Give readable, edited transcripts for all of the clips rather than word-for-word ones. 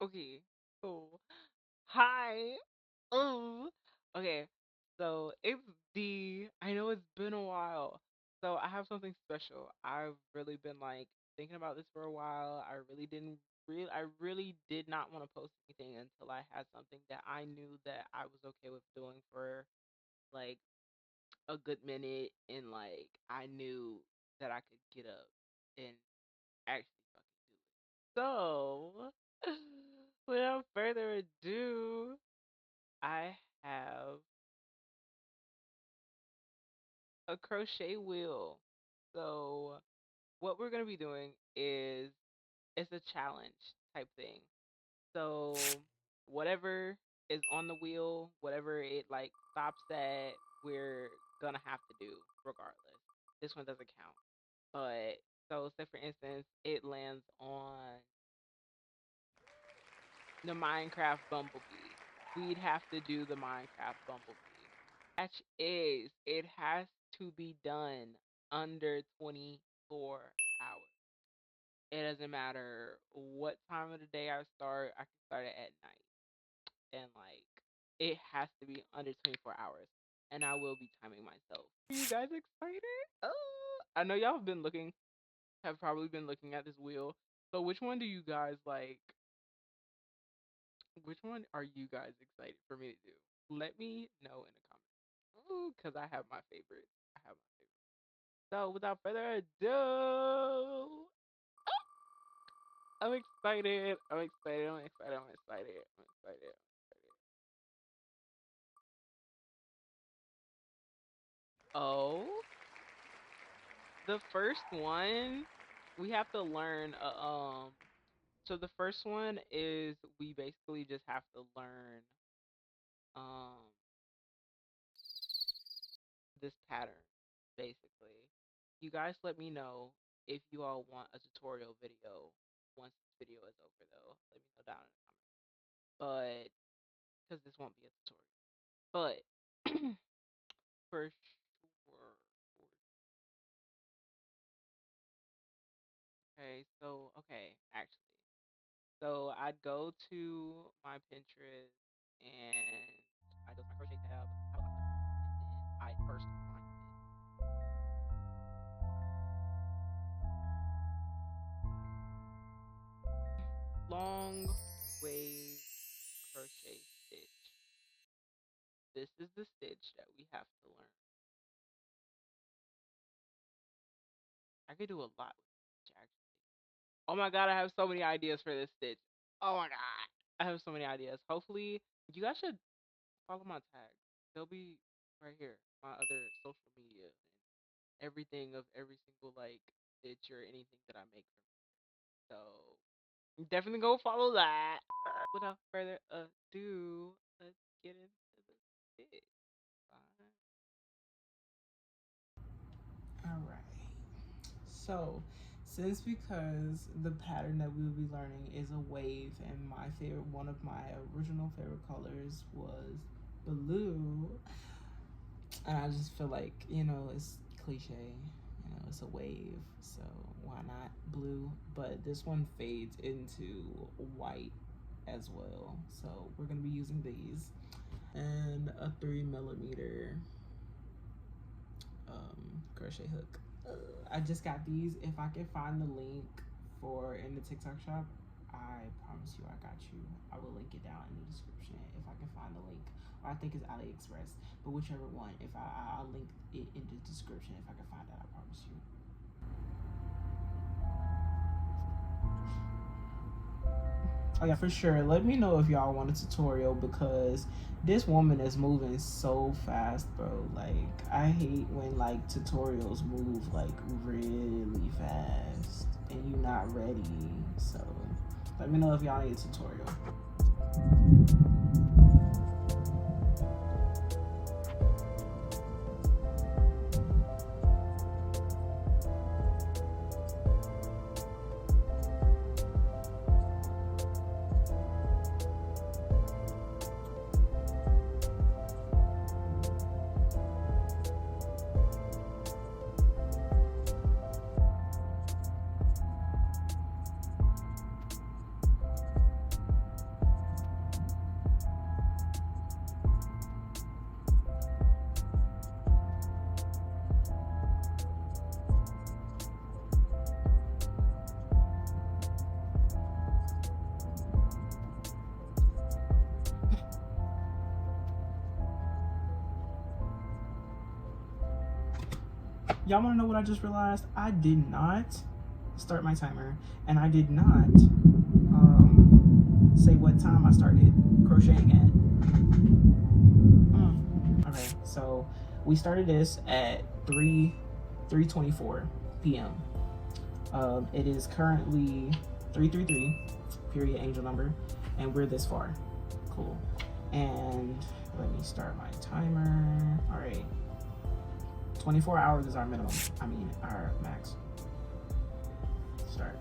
Okay. So, hi. Oh. Okay. So it's I know it's been a while. So I have something special. I've really been like thinking about this for a while. I really did not want to post anything until I had something that I knew that I was okay with doing for like a good minute, and like I knew that I could get up and actually fucking do it. So, without further ado, I have a crochet wheel. So, what we're going to be doing is it's a challenge type thing. So, whatever is on the wheel, whatever it like stops at, we're going to have to do regardless. This one doesn't count. But so say for instance, it lands on the Minecraft Bumblebee. We'd have to do the Minecraft Bumblebee. Catch is it has to be done under 24 hours. It doesn't matter what time of the day I start. I can start it at night, and like it has to be under 24 hours. And I will be timing myself. Are you guys excited? Oh, I know y'all have probably been looking at this wheel. So which one do you guys like? Which one are you guys excited for me to do? Let me know in the comments. Ooh, cause I have my favorites. I have my favorites. So without further ado, I'm excited. I'm excited. I'm excited. I'm excited. I'm excited. Oh, the first one we have to learn. So the first one is we basically just have to learn um this pattern, basically. You guys let me know if you all want a tutorial video once this video is over, though. Let me know down in the comments. But, because this won't be a tutorial. But, for sure. Okay, so, okay, actually. So, I'd go to my Pinterest and I go to my crochet tab. I have a lot of them. And then I first find this long wave crochet stitch. This is the stitch that we have to learn. I could do a lot with this stitch, actually. Oh my god, I have so many ideas for this stitch. Oh my god. I have so many ideas. Hopefully, you guys should follow my tags. They'll be right here. My other social media and everything of every single like stitch or anything that I make from here. So definitely go follow that. Without further ado, let's get into the stitch. Fine. All right. So, since because the pattern that we will be learning is a wave, and one of my original favorite colors was blue, and I just feel like it's cliche, it's a wave, so why not blue? But this one fades into white as well, so we're gonna be using these and a 3 millimeter crochet hook. I just got these. If I can find the link for in the TikTok shop, I promise you I got you. I will link it down in the description if I can find the link. Or I think it's AliExpress, but whichever one. If I'll link it in the description if I can find that. I promise you. Oh yeah, for sure. Let me know if y'all want a tutorial because this woman is moving so fast, bro. Like I hate when like tutorials move like really fast and you're not ready. So let me know if y'all need a tutorial. Y'all want to know what I just realized? I did not start my timer, and I did not say what time I started crocheting at. Okay, so we started this at 3:24 p.m. It is currently 333, period angel number, and we're this far. Cool. And let me start my timer. All right, 24 hours is our minimum. I mean, our max. Start.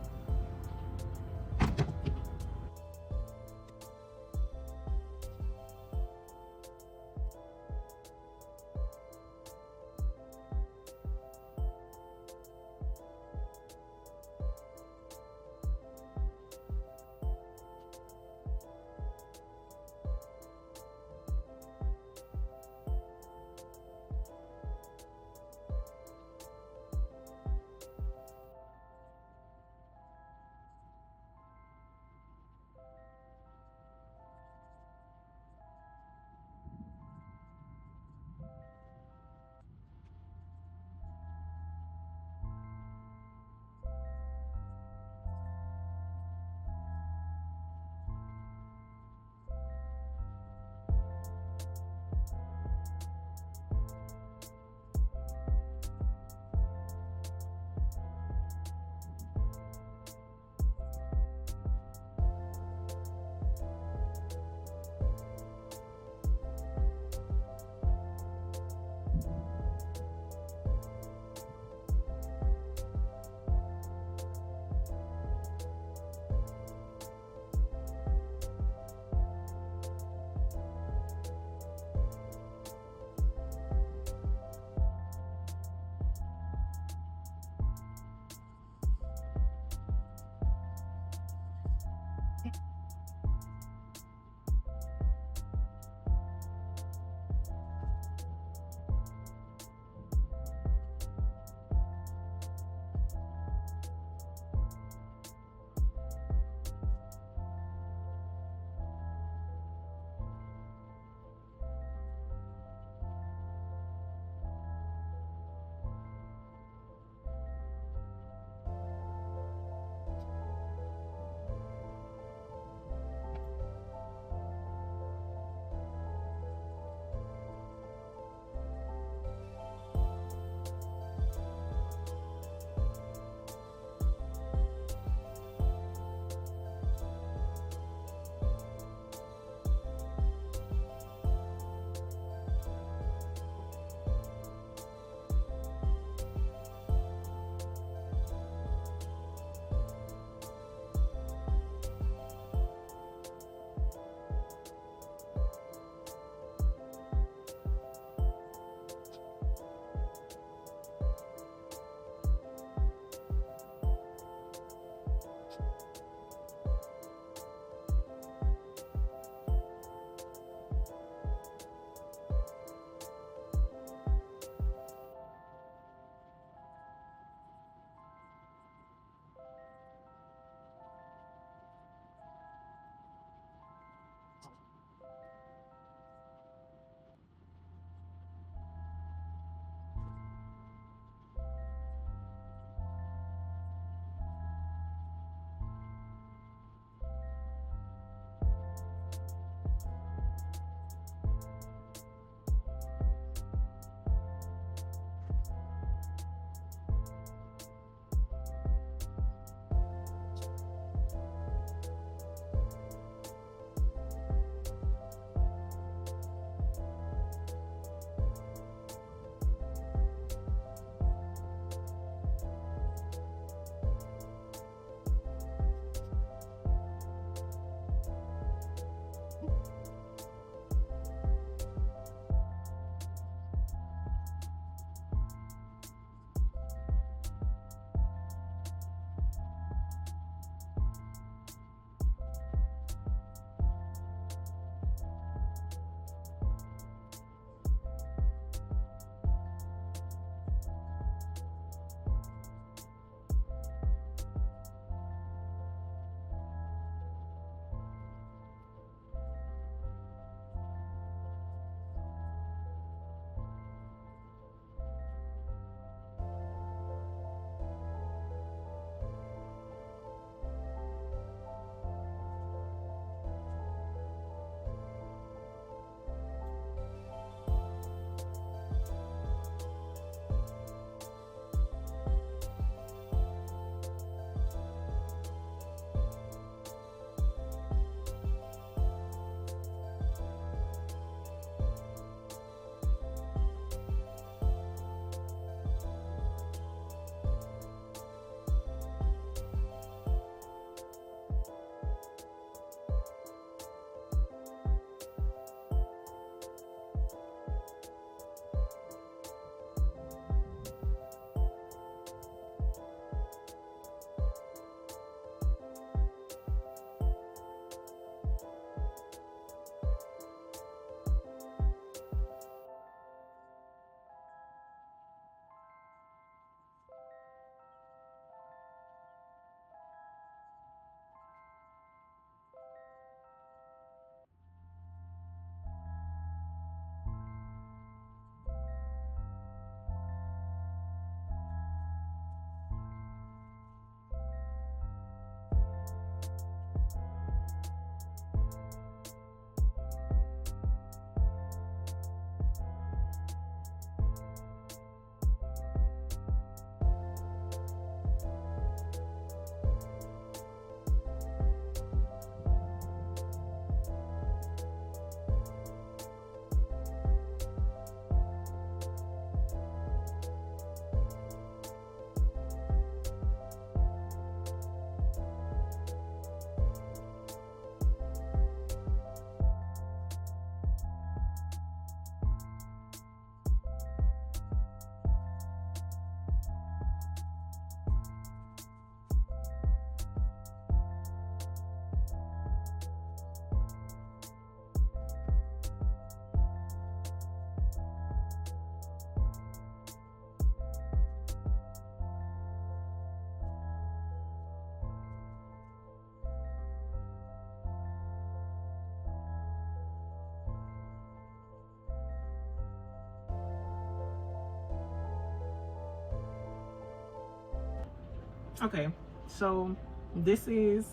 Okay, so this is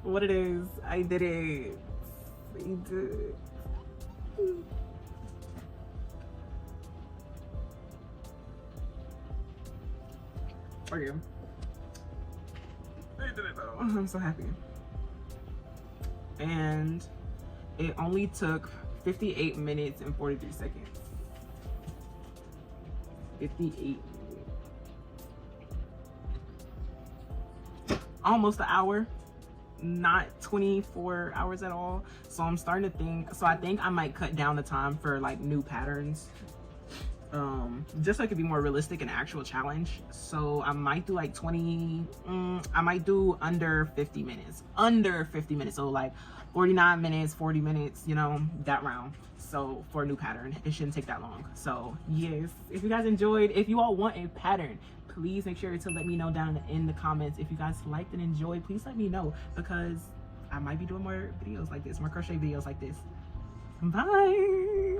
what it is. I did it. I did it. Okay. I did it though. I'm so happy. And it only took 58 minutes and 43 seconds. 58 almost an hour, not 24 hours at all. So I'm starting to think, so I think I might cut down the time for like new patterns, just so it could be more realistic and actual challenge. So I might do like 20, I might do under 50 minutes, so like 49 minutes, 40 minutes, you know, that round. So for a new pattern, it shouldn't take that long. So yes, if you guys enjoyed, if you all want a pattern, please make sure to let me know down in the comments. If you guys liked and enjoyed, please let me know, because I might be doing more videos like this, more crochet videos like this. Bye.